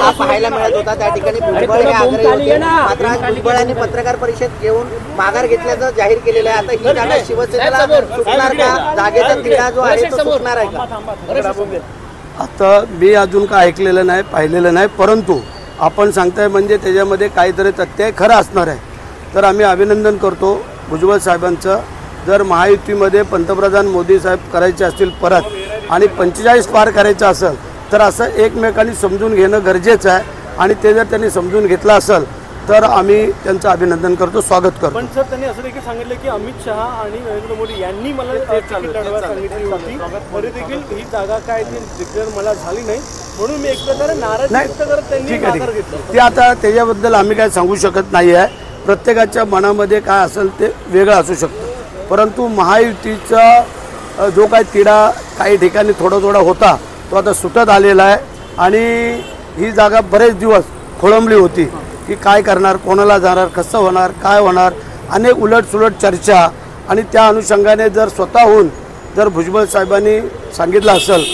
हा पाहायला मिळत होता। त्या ठिकाणी भुजबळ हे आग्रही होते, मात्र आज भुजबळांनी पत्रकार परिषद घेऊन माघार घेतल्याचं जाहीर केलेलं आहे। आता ही जागा शिवसेनेला सुटणार का? जागेचा तिढा जो आहे तो सुटणार आहे का? आता मी अजून काय ऐकलेलं नाही, पाहिलेलं नाही, परंतु आपण सांगताय म्हणजे त्याच्यामध्ये काहीतरी तथ्य खरं असणार आहे। तर आम्ही अभिनंदन करतो भुजबळ साहेबांचं। जर महायुतीमध्ये पंतप्रधान मोदी साहेब करायचे असतील परत आणि 45 पार करायचं असेल तर असं एकमेकांनी समजून घेणं गरजेचं आहे आणि ते जर त्यांनी समजून घेतलं असेल तर आम्ही त्यांचं अभिनंदन करतो, स्वागत करतो। पण सर त्यांनी असं देखील सांगितलं की अमित शहा आणि नरेंद्र मोदी यांनी मला तिकीट लढवायला सांगितली होती, तरी देखील ही जागा काय ती डिक्लेअर मला झाली नाही, म्हणून मी एक प्रकारे नाराज व्यक्त करत त्यांनी माघार घेतली। ते आता त्याच्याबद्दल आम्ही काय सांगू शकत नाही आहे। प्रत्येकाच्या मनामध्ये काय असेल ते वेगळं असू शकतं, परंतु महायुतीचा जो काही तिढा काही ठिकाणी थोडा थोडा होता तो आता सुटत आलेला आहे आणि ही जागा बरेच दिवस खोळंबली होती की काय करणार, कोणाला जाणार, कसं होणार, काय होणार, अनेक उलटसुलट चर्चा आणि त्या अनुषंगाने जर स्वतःहून जर भुजबळ साहेबांनी सांगितलं असेल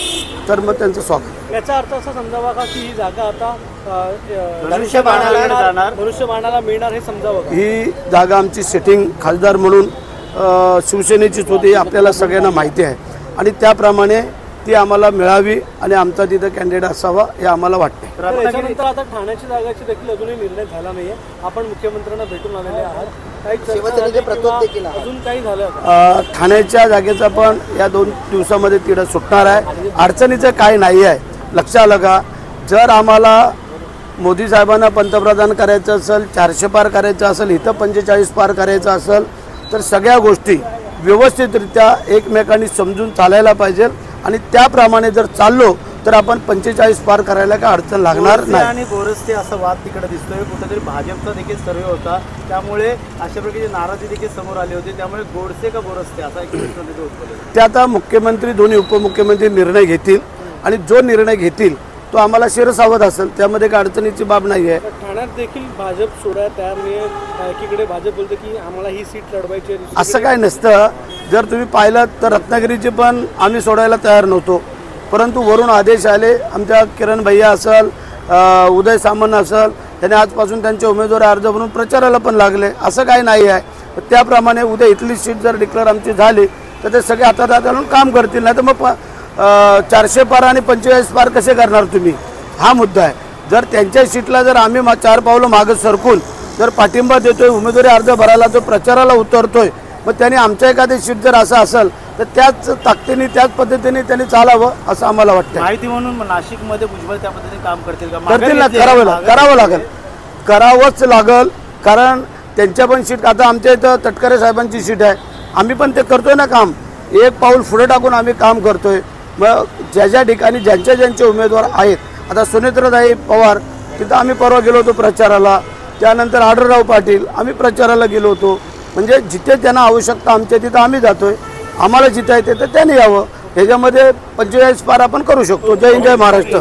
तर मग त्यांचं स्वागत। याचा अर्थ असा समजावा का की ही जागा आता धनुष्यबाणाला मिळणार हे समजावं का? ही जागा आमची सिटिंग खासदार म्हणून शिवसेनेचीच होती, आपल्याला सगळ्यांना माहिती आहे आणि त्याप्रमाणे ती आम्हाला मिळावी आणि आमचा तिथं कॅन्डिडेट असावा हे आम्हाला वाटते। त्याच्यानंतर आता ठाण्याच्या जागाची देखील अजूनही निर्णय झाला नाहीये, आपण मुख्यमंत्र्यांना भेटून आलेले आहात, अजून काही झालं? ठाण्याच्या जागेचा पण या 2 दिवसामध्ये तिढा सुटणार आहे, अडचणीचं काही नाही आहे। लक्षात आलं का? जर आम्हाला मोदी साहेबांना पंतप्रधान करायचं असेल, 400 पार करायचं असेल, इथं 45 पार करायचं असेल तर सगळ्या गोष्टी व्यवस्थितरित्या एकमेकांनी समजून चालायला पाहिजे आणि त्याप्रमाणे जर चाललो तर आपण 45 पार करायला काय अडचण लागणार नाही। आणि गोरस्ते असा वाद तिकडे दिसतोय, कुठेतरी भाजपचा देखील सर्वे होता, त्यामुळे अशा प्रकारची नाराजी देखील समोर आली होती, त्यामुळे गोडसे का गोरस्ते असा एक प्रश्न तिथे उद्भवला। ते आता मुख्यमंत्री दोन्ही उपमुख्यमंत्री निर्णय घेतील आणि जो निर्णय घेतील तो आम्हाला शिरसावत असेल, त्यामध्ये काय अडचणीची बाब नाही आहे। ठाण्यात देखील भाजप सोडायला तयार नाही, एकीकडे भाजप बोलते की आम्हाला ही सीट लढवायची आहे, असं काय नसतं। जर तुम्ही पाहिलं तर रत्नागिरीचे पण आम्ही सोडायला तयार नव्हतो, परंतु वरून आदेश आले, आमच्या किरण भैया असेल, उदय सामंत असेल, त्यांनी आजपासून त्यांचे उमेदवारी अर्ज भरून प्रचाराला पण लागले, असं काही नाही आहे। त्याप्रमाणे उद्या इथली सीट जर डिक्लेअर आमची झाली तर ते सगळे हातात हात घालून काम करतील, नाही तर मग 400 पार आणि 45 पार कसे करणार तुम्ही, हा मुद्दा आहे। जर त्यांच्या सीटला जर आम्ही 4 पावलं मागं सरकून जर पाठिंबा देतोय, उमेदवारी अर्ज भरायला जो प्रचाराला उतरतोय, मग त्यांनी आमच्या एखादी सीट जर असं असेल तर त्याच ताकदीने त्याच पद्धतीने त्यांनी चालावं असं आम्हाला वाटतं। माहिती म्हणून नाशिकमध्ये भुजबळ त्या पद्धतीने काम करतील का? करतील ना, करावंच लागल, कारण त्यांच्या पण सीट आता आमच्या इथं तटकरे साहेबांची सीट आहे, आम्ही पण ते करतोय ना काम, एक पाऊल पुढे टाकून आम्ही काम करतोय। मग ज्या ज्या ठिकाणी ज्यांचे उमेदवार आहेत, आता सुनेत्रताई पवार तिथं आम्ही परवा गेलो होतो प्रचाराला, त्यानंतर आढळराव पाटील आम्ही प्रचाराला गेलो होतो, म्हणजे जिथे त्यांना आवश्यकता आमच्या तिथं आम्ही जातोय, आम्हाला जिथं येते तर त्यांनी यावं, ह्याच्यामध्ये 45 पार आपण करू शकतो। जय हिंद, जय महाराष्ट्र।